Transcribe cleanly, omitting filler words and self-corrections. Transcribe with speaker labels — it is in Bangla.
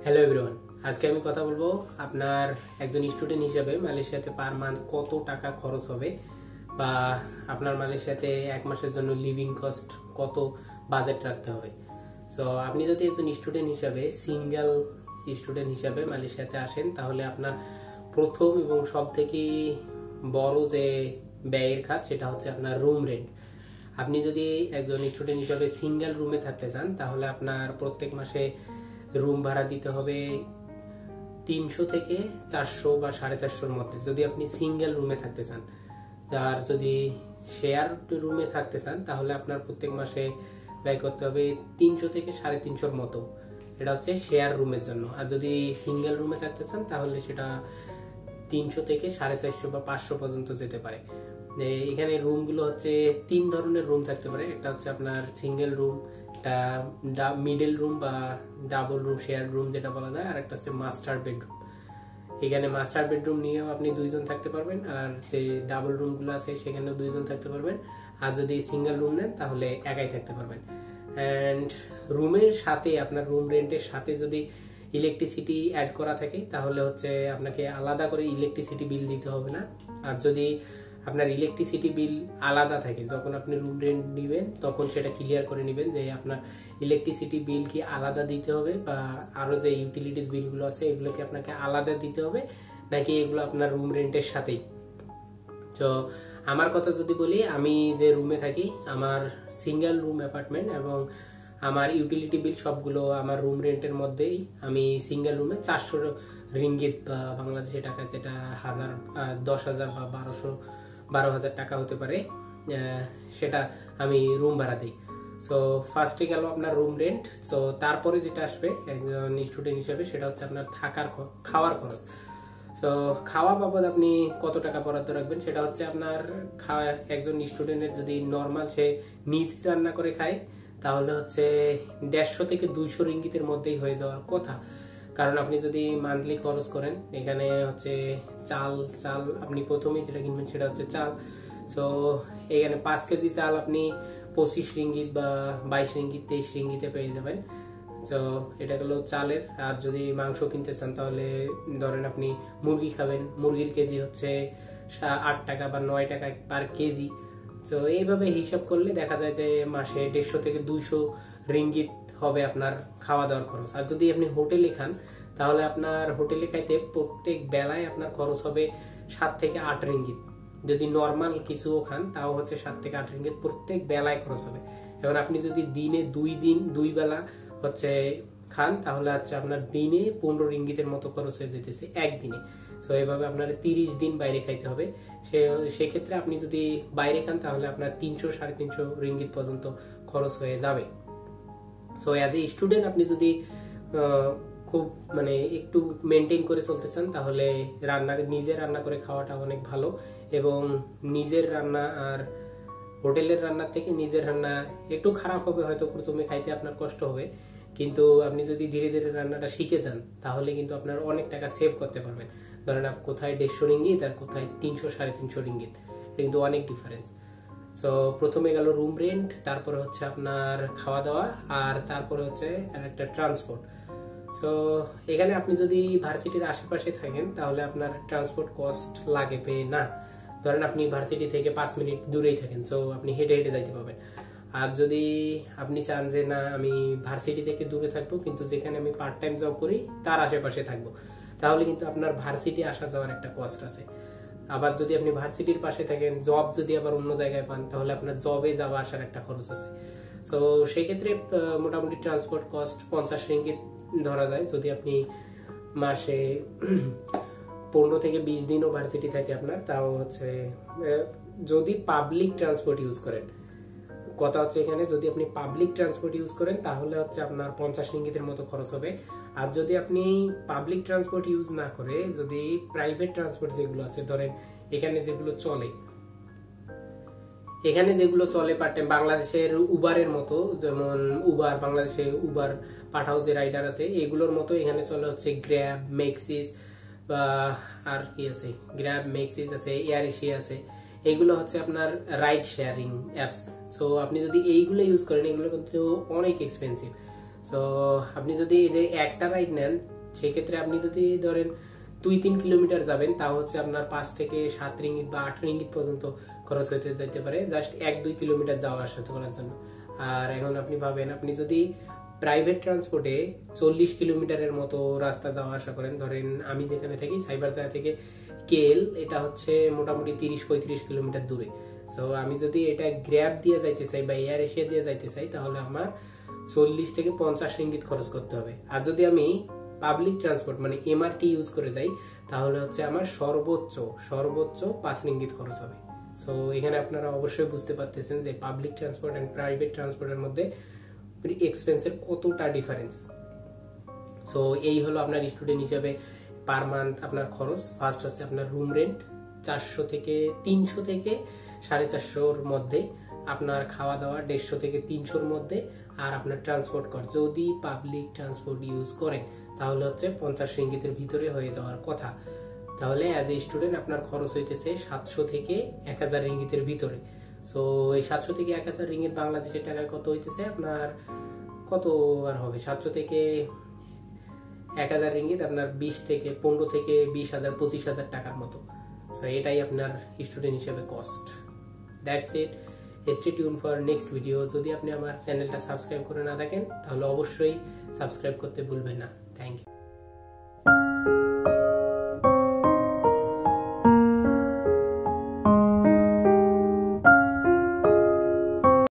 Speaker 1: হ্যালো এভরিওয়ান, আজকে আমি কথা বলবো আপনার একজন স্টুডেন্ট হিসেবে মালয়েশিয়াতে পার মান্থ কত টাকা খরচ হবে বা আপনার মালয়েশিয়াতে এক মাসের জন্য লিভিং কস্ট কত বাজেট রাখতে হবে। সো আপনি যদি একজন স্টুডেন্ট হিসেবে সিঙ্গেল স্টুডেন্ট হিসেবে মালয়েশিয়াতে আসেন তাহলে আপনার প্রথম এবং সব থেকে বড় যে ব্যয়ের খাত সেটা হচ্ছে আপনার রুম রেন্ট। আপনি যদি একজন স্টুডেন্ট হিসেবে সিঙ্গেল রুমে থাকতে চান তাহলে আপনার প্রত্যেক মাসে রুম ভাড়া দিতে হবে 300 থেকে 400 বা 450-র মধ্যে যদি আপনি সিঙ্গেল রুমে থাকতে চান। আর যদি শেয়ার রুমে থাকতে চান তাহলে আপনার প্রত্যেক মাসে ব্যয় করতে হবে 300 থেকে 350-র মতো। এটা হচ্ছে শেয়ার রুমের জন্য। আর যদি সিঙ্গেল রুমে থাকতে চান তাহলে সেটা 300 থেকে 450 বা 500 পর্যন্ত যেতে পারে। এখানে রুমগুলো হচ্ছে 3 ধরনের রুম থাকতে পারে। একটা হচ্ছে আপনার সিঙ্গেল রুম, একটা মিডল রুম বা ডাবল রুম শেয়ার রুম যেটা বলা যায়, আর একটা হচ্ছে মাস্টার বেডরুম। এখানে মাস্টার বেডরুম নিয়েও আপনি 2 জন থাকতে পারবেন, আর যে ডাবল রুম গুলো আছে সেখানেও 2 জন থাকতে পারবেন। আর যদি সিঙ্গেল রুম নেন তাহলে একাই থাকতে পারবেন। এন্ড রুমের সাথে আপনার রুম রেন্টের সাথে যদি ইলেকট্রিসিটি অ্যাড করা থাকে তাহলে হচ্ছে আপনাকে আলাদা করে ইলেকট্রিসিটি বিল দিতে হবে না। আর যদি আপনার ইলেকট্রিসিটি বিল আলাদা থাকে, যখন আপনি রুম রেন্ট নেবেন তখন সেটা ক্লিয়ার করে নেবেন যে আপনার ইলেকট্রিসিটি বিল কি আলাদা দিতে হবে বা আরো যে ইউটিলিটিস বিলগুলো আছে এগুলো কি আপনাকে আলাদা দিতে হবে নাকি এগুলো আপনার রুম রেন্টের সাথেই। তো আমার কথা যদি বলি, আমি যে রুমে থাকি আমার সিঙ্গেল রুম অ্যাপার্টমেন্ট এবং আমার ইউটিলিটি বিল সবগুলো আমার রুম রেন্টের মধ্যেই। আমি সিঙ্গেল রুমে 400 রিঙ্গিত বা বাংলাদেশি টাকা যেটা 10,000 বা 12,000 টাকা হতে পারে, সেটা আমি রুম ভাড়া দিই। সো ফার্স্টে গেল আপনার রুম রেন্ট। তো তারপরে যেটা আসবে একজন স্টুডেন্ট হিসেবে সেটা হচ্ছে আপনার খাওয়ার খরচ। তো খাওয়া বাবদ আপনি কত টাকা বরাদ্দ রাখবেন সেটা হচ্ছে আপনার একজন স্টুডেন্টের যদি নর্মাল সে নিজে রান্না করে খায় তাহলে হচ্ছে 150 থেকে 200 রিঙ্গিতের মধ্যেই হয়ে যাওয়ার কথা। কারণ আপনি যদি মান্থলি খরচ করেন, এখানে হচ্ছে চাল আপনি প্রথমেই যেটা কিনবেন সেটা হচ্ছে চাল। সো এখানে 5 কেজি চাল আপনি 25 রিঙ্গিত বা 22 রিঙ্গিত 23 রিঙ্গিতে পেয়ে যাবেন। তো এটা হলো চালের। আর যদি মাংস কিনতে চান তাহলে ধরেন আপনি মুরগি খাবেন, মুরগির কেজি হচ্ছে 8 টাকা বা 9 টাকা পার কেজি। তো এইভাবে হিসাব করলে দেখা যায় যে মাসে 150 থেকে 200 রিঙ্গিত হবে আপনার খাওয়া দাওয়ার খরচ। আর যদি আপনি হোটেলে খান তাহলে আপনার হোটেলে খাইতে প্রত্যেক বেলায় আপনার খরচ হবে 7 থেকে 8 রিঙ্গিত। যদি নর্মাল কিছুও খান তাও হচ্ছে 7 থেকে 8 রিঙ্গিত প্রত্যেক বেলায় খরচ হবে। এবার আপনি যদি দিনে 2 বেলা হচ্ছে খান তাহলে হচ্ছে আপনার দিনে 15 রিঙ্গিতের মতো খরচ হয়ে যেতেছে একদিনে। তো এভাবে আপনার 30 দিন বাইরে খাইতে হবে। সেক্ষেত্রে আপনি যদি বাইরে খান তাহলে আপনার 300-350 রিঙ্গিত পর্যন্ত খরচ হয়ে যাবে। সো অ্যাজ এ স্টুডেন্ট আপনি যদি খুব একটু মেনটেন করে চলতে চান তাহলে নিজে রান্না করে খাওয়াটা অনেক ভালো। এবং নিজের রান্না আর হোটেলের রান্নার থেকে নিজের রান্না একটু খারাপ হবে, হয়তো প্রথমে খাইতে আপনার কষ্ট হবে, কিন্তু আপনি যদি ধীরে ধীরে রান্নাটা শিখে যান তাহলে কিন্তু আপনার অনেক টাকা সেভ করতে পারবেন। ধরেন কোথায় 150 রিঙ্গিত আর কোথায় 300-350 রিঙ্গিত, কিন্তু অনেক ডিফারেন্স। সো প্রথমে গেল রুম রেন্ট, তারপরে হচ্ছে আপনার খাওয়া দাওয়া, আর তারপরে হচ্ছে একটা ট্রান্সপোর্ট। সো এখানে আপনি যদি ভার্সিটির আশেপাশে থাকেন তাহলে আপনার ট্রান্সপোর্ট কস্ট লাগবে না। ধরেন আপনি ভার্সিটি থেকে 5 মিনিট দূরেই থাকেন, সো আপনি হেঁটে হেঁটে যাইতে পারবেন। আর যদি আপনি চান যে না আমি ভার্সিটি থেকে দূরে থাকবো কিন্তু যেখানে আমি পার্ট টাইম জব করি তার আশেপাশে থাকবো, তাহলে কিন্তু আপনার ভার্সিটি আসা যাওয়ার একটা কস্ট আছে। আবার যদি আপনি ভার্সিটির পাশে থাকেন, জব যদি আবার অন্য জায়গায় পান তাহলে আপনার জবে যাওয়া আসার একটা খরচ আছে। তো সেই ক্ষেত্রে মোটামুটি ট্রান্সপোর্ট কস্ট 50 রিঙ্গিত ধরা যায়। যদি আপনি মাসে 15 থেকে 20 দিনও ভার্সিটি থাকে আপনার, তাও হচ্ছে যদি পাবলিক ট্রান্সপোর্ট ইউজ করেন, কথা হচ্ছে এখানে যদি আপনি পাবলিক ট্রান্সপোর্ট ইউজ করেন তাহলে হচ্ছে আপনার 50 রিঙ্গিতের মতো খরচ হবে। আর যদি আপনি পাবলিক ট্রান্সপোর্ট ইউজ না করে যদি প্রাইভেট ট্রান্সপোর্ট যেগুলো আছে, ধরেন এখানে যেগুলো চলে পার্ট টাইম বাংলাদেশের উবারের মতো, যেমন বাংলাদেশে উবার পাঠাও যে রাইডার আছে এগুলোর মতো এখানে চলে হচ্ছে গ্র্যাব, মেক্সিস বা আর কি আছে, গ্র্যাব, মেক্সিস আছে, এয়ার এশিয়া আছে। এইগুলো হচ্ছে আপনার রাইড শেয়ারিং অ্যাপস। সো আপনি যদি এইগুলো ইউজ করেন এগুলো কিন্তু অনেক এক্সপেন্সিভ। সো আপনি যদি একটা রাইড নেন সেক্ষেত্রে আপনি যদি ধরেন 2-3 কিলোমিটার যাবেন, তা হচ্ছে আপনার 5 থেকে 7 রিঙ্গিত বা 8 রিঙ্গিত পর্যন্ত খরচ হতে যেতে পারে জাস্ট 1-2 কিলোমিটার যাওয়া আসা করার জন্য। আর এখন আপনি ভাবেন, আপনি যদি প্রাইভেট ট্রান্সপোর্টে 40 কিলোমিটারের মতো রাস্তা যাওয়া আসা করেন, ধরেন আমি যেখানে থাকি সাইবার জায়গা থেকে কেল, এটা হচ্ছে মোটামুটি 30-35 কিলোমিটার দূরে। সো আমি যদি এটা গ্র্যাব দিয়ে যাইতে চাই বা এয়ার এশিয়া দিয়ে যাইতে চাই, তাহলে আমার 40 থেকে 50 রিঙ্গিত খরচ করতে হবে। আর যদি আমি পাবলিক ট্রান্সপোর্ট মানে এমআরটি ইউজ করে যাই, তাহলে হচ্ছে আমার সর্বোচ্চ 5 রিঙ্গিত খরচ হবে। সো এখানে আপনারা অবশ্যই বুঝতে পারতেছেন যে পাবলিক ট্রান্সপোর্ট এন্ড প্রাইভেট ট্রান্সপোর্টের মধ্যে এক্সপেন্সের কতটা ডিফারেন্স। সো এই হলো আপনার স্টুডেন্ট হিসেবে পার মান্থ আপনার খরচ। ফার্স্ট হচ্ছে আপনার রুম রেন্ট 300 থেকে 450-এর মধ্যে, আপনার খাওয়া দাওয়া 150 থেকে 300-র মধ্যে, আর আপনার ট্রান্সপোর্ট কস্ট যদি পাবলিক ট্রান্সপোর্ট ইউজ করেন তাহলে হচ্ছে 50 রিঙ্গিতের ভিতরে হয়ে যাওয়ার কথা। তাহলে অ্যাজ এ স্টুডেন্ট আপনার খরচ হইতেছে 700 থেকে 1000 রিঙ্গিতের ভিতরে। সো এই 700 থেকে 1000 রিঙ্গিত বাংলাদেশের টাকায় কত হইতেছে আপনার, কত আর হবে, 700 থেকে 1000 রিঙ্গিত আপনার 15 থেকে 20,000 25,000 টাকার মতো। সো এটাই আপনার স্টুডেন্ট হিসেবে cost. That's it. Stay tune for next video. যদি আপনি আমার চ্যানেলটা সাবস্ক্রাইব করে না থাকেন তাহলে অবশ্যই সাবস্ক্রাইব করতে ভুলবেন না। Thank you.